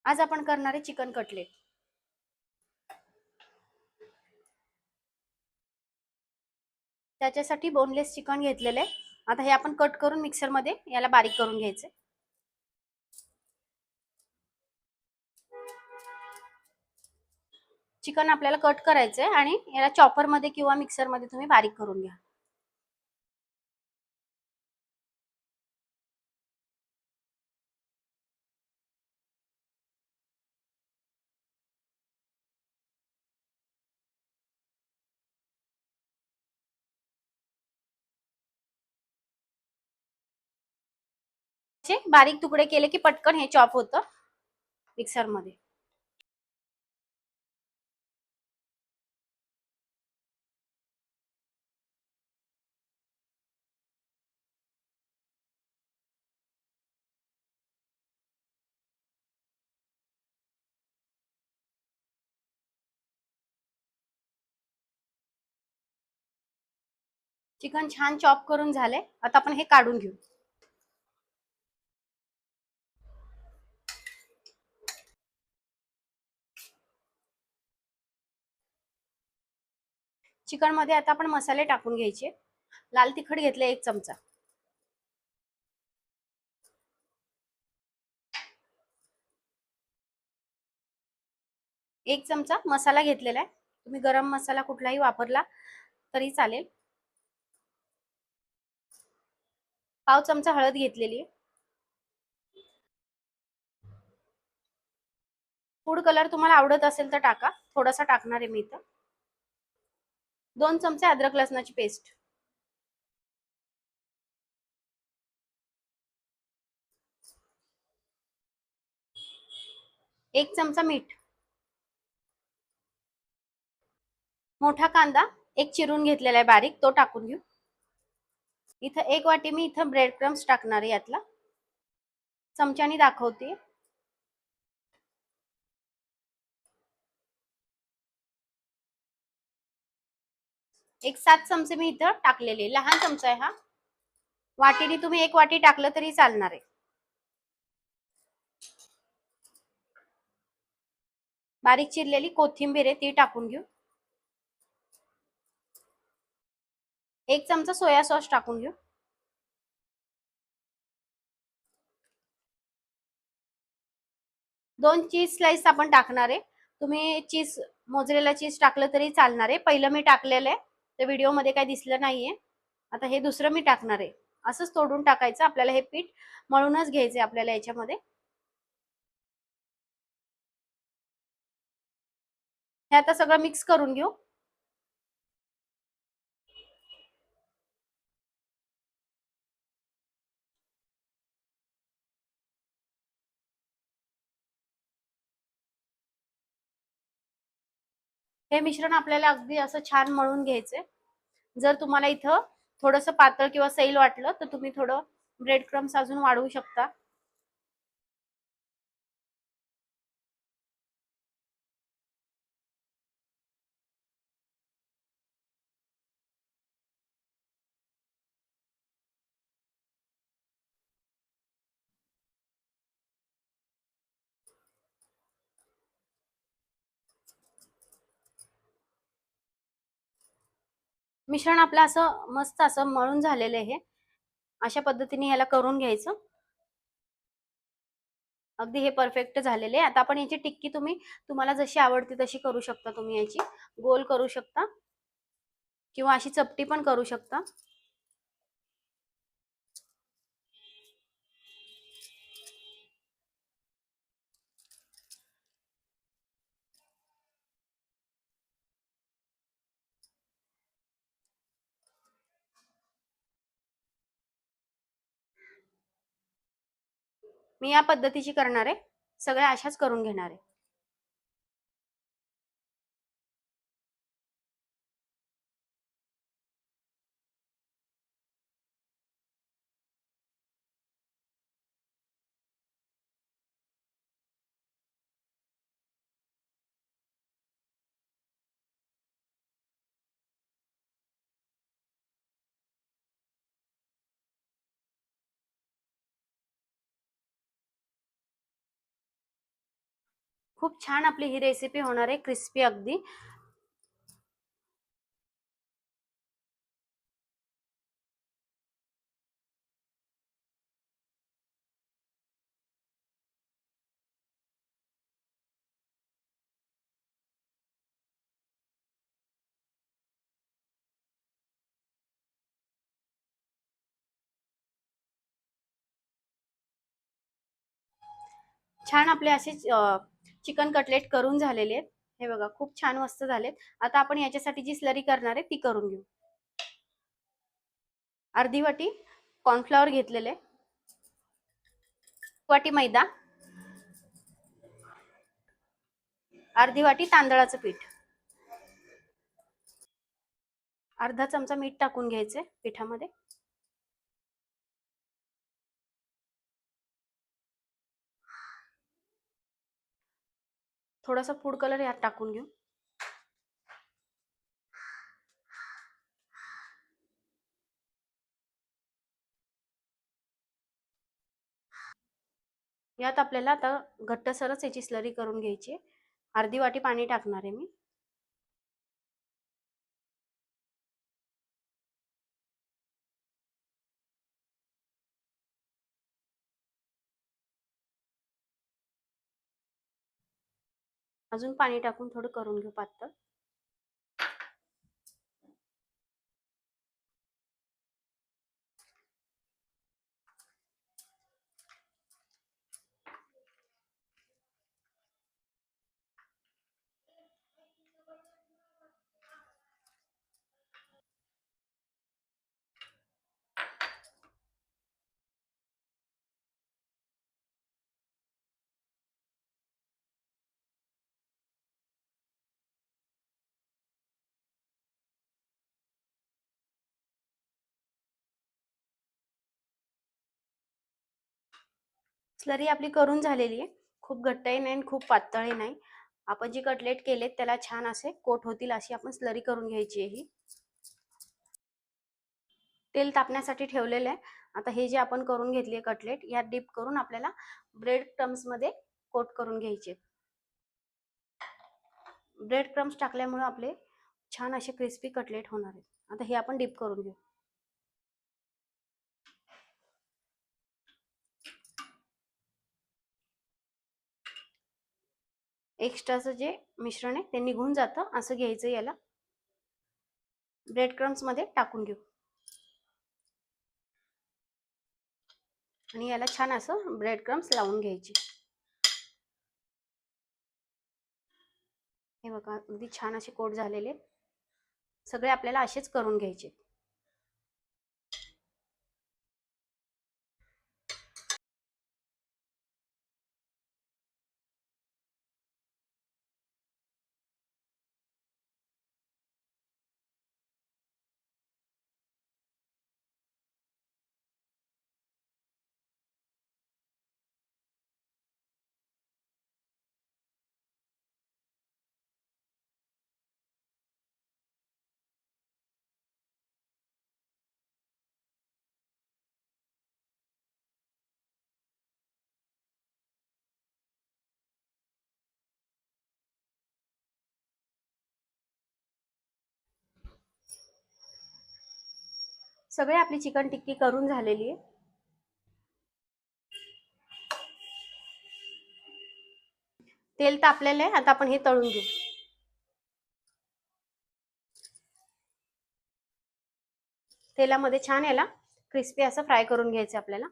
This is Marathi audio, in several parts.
आज आपण करणार आहे चिकन कटलेट. त्याच्यासाठी बोनलेस चिकन घेतलेले आहे. आता हे आपण कट करून मिक्सर मध्ये याला बारीक करून घ्यायचे. चिकन आपल्याला कट करायचंय आणि याला चॉपर मध्ये किंवा मिक्सर मध्ये तुम्ही बारीक करून घ्या. बारीक तुकडे केले की पटकन हे चॉप होतं मिक्सर मध्ये. चिकन छान चॉप करून झाले. आता आपण हे काढून घेऊ. चिकन मध्ये आता आपण मसाले टाकून घ्यायचे. लाल तिखट घेतले 1 चमचा, 1 चमचा मसाला घेतलेला आहे. तुम्ही गरम मसाला कुठलाही वापरला तरी चालेल. पाव चमचा हळद घेतलेली आहे. फूड कलर तुम्हाला आवडत असेल तर टाका, थोडासा टाकणार आहे मी इथं. 2 चमचे अद्रक लसणाची पेस्ट, 1 चमचा मीठ, मोठा कांदा 1 चिरून घेतलेला आहे बारीक, तो टाकून घेऊ. इथं 1 वाटी मी इथं ब्रेड क्रम्स टाकणार आहे यातला. चमच्यानी दाखवते. एक 7 चमचे मी इथं टाकलेले, लहान चमचा आहे हा. वाटीने तुम्ही 1 वाटी टाकलं तरी चालणार आहे. बारीक चिरलेली कोथिंबीर आहे ती टाकून घेऊ. 1 चमचा सोया सॉस टाकून घेऊ. 2 चीज स्लाइस आपण टाकणार आहे. तुम्ही चीज मोझरेला चीज टाकलं तरी चालणार आहे. पहिलं मी टाकलेलं आहे, त्या व्हिडिओ मध्ये काही दिसलं नाहीये. आता हे दुसरं मी टाकणार आहे. असंच तोडून टाकायचं. आपल्याला हे पीठ मळूनच घ्यायचे आपल्याला याच्यामध्ये. हे आता सगळं मिक्स करून घेऊ. हे मिश्रण आपल्याला अगदी असं छान मळून घ्यायचंय. जर तुम्हाला इथं थोडंसं पातळ किंवा सैल वाटलं तर तुम्ही थोडं ब्रेड क्रम्स अजून वाढवू शकता. मिश्रण आपलं असं मस्त असं मळून झालेलं आहे. अशा पद्धतीने ह्याला करून घ्यायचं. अगदी हे परफेक्ट झालेले आहे. आता आपण याची टिक्की तुम्हाला जशी आवडते तशी करू शकता. तुम्ही याची गोल करू शकता किंवा अशी चपटी पण करू शकता. मी या पद्धतीची करणार आहे. सगळ्या अशाच करून घेणार आहे. खूप छान आपली ही रेसिपी होणार आहे, क्रिस्पी अगदी. छान आपले असे चिकन कटलेट करून झालेले आहेत. हे बघा खूप छान मस्त झालेत. आता आपण याच्यासाठी जी स्लरी करणार आहे ती करून घेऊ. अर्धी वाटी कॉर्नफ्लॉवर घेतलेले, वाटी मैदा, अर्धी वाटी तांदळाचं पीठ, अर्धा चमचा मीठ टाकून घ्यायचे पिठामध्ये, थोडासा फूड कलर यात टाकून घेऊ. यात आपल्याला आता घट्टसरच याची स्लरी करून घ्यायची. अर्धी वाटी पाणी टाकणार आहे मी. अजून पाणी टाकून थोडं करून घेऊ पातळ. स्लरी आपली करून झालेली आहे. खूप घट्टही नाही आणि खूप पातळही नाही. आपण जी कटलेट केलेत त्याला छान असे कोट होतील अशी आपण स्लरी करून घ्यायची आहे ही. तेल तापण्यासाठी ठेवलेलं आहे. आता हे जे आपण करून घेतली आहे कटलेट यात डिप करून आपल्याला ब्रेड क्रम्स मध्ये कोट करून घ्यायचे. ब्रेड क्रम्स टाकल्यामुळे आपले छान असे क्रिस्पी कटलेट होणार आहेत. आता हे आपण डिप करून घेऊ. एक्स्ट्राचं जे मिश्रण आहे ते निघून जातं असं घ्यायचं. याला ब्रेड क्रम्स मध्ये टाकून घेऊ आणि याला छान असं ब्रेड क्रम्स लावून घ्यायचे. हे बघा अगदी छान असे कोट झालेले. सगळे आपल्याला असेच करून घ्यायचे. सगळे आपली चिकन टिक्की करून झालेली आहे. तेल तापलेलं आहे. आता आपण हे तळून घेऊ. तेलामध्ये छान याला क्रिस्पी असं फ्राय करून घ्यायचं आपल्याला.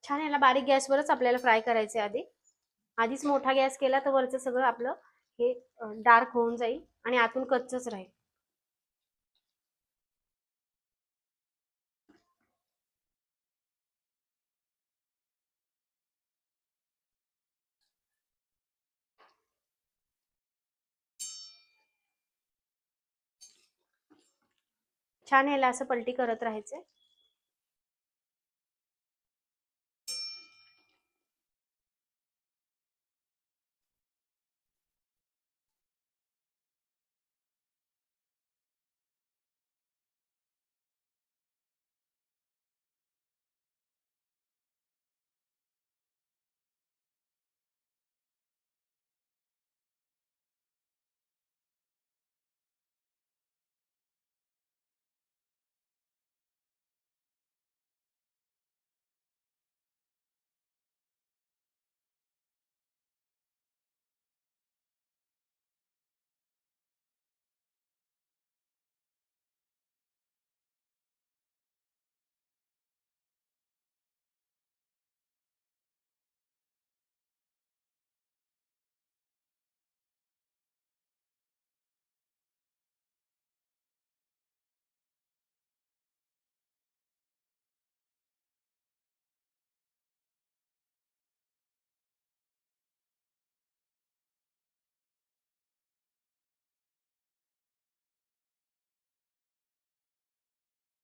छान याला बारीक गॅसवरच आपल्याला फ्राय करायचे. आधीच मोठा गॅस केला तर वरचं सगळं आपलं हे डार्क होऊन जाईल आणि आतून कच्चच राहील. छान याला असं पलटी करत राहायचंय.